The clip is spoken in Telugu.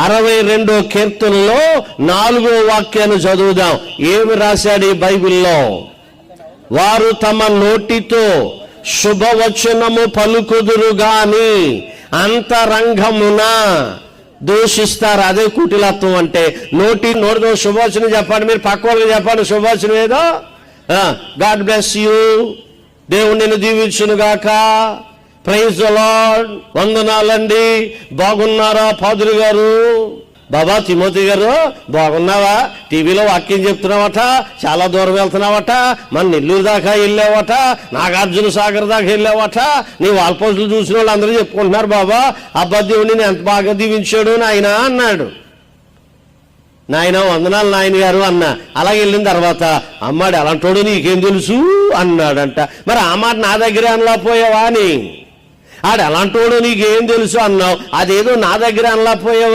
62వ కీర్తనలో 4వ వాక్యాన్ని చదువుదాం. ఏమి రాశాడు ఈ బైబిల్లో? వారు తమ నోటితో శుభవచనము పలుకుదురు గాని అంతరంగమున దూషిస్తారు. అదే కుటిలత్వం అంటే. నోటితో శుభవచనం చెప్పండి, మీరు పక్క వాళ్ళకి చెప్పండి శుభవచనం ఏదో. గాడ్ బ్లెస్ యూ, దేవుడు నిన్ను దీవించును గాక, ప్రైజ్ ది లార్డ్, వందనాలండి, బాగున్నారా పాదురి గారు, బాబా తిమోతి గారు బాగున్నావా, టీవీలో వాక్యం చెప్తున్నావట, చాలా దూరం వెళ్తున్నావట, మన నెల్లూరు దాకా వెళ్ళావట, నాగార్జున సాగర్ దాకా వెళ్ళావట, నీ వాల్ పోస్టులు చూసిన వాళ్ళు అందరూ చెప్పుకుంటున్నారు, బాబా అబ్బా దేవుడిని నేను ఎంత బాగా దీవించాడు నాయన అన్నాడు. నాయన వందనాలు నాయన గారు అన్నా. అలాగే వెళ్ళిన తర్వాత అమ్మాడు అలాంటోడు నీకేం తెలుసు అన్నాడంట. మరి ఆ మాట నా దగ్గరే అనలేకపోయావా అని. ఆడు అలాంటోడు నీకేం తెలుసు అన్నావు, అదేదో నా దగ్గర అనలేకపోయావా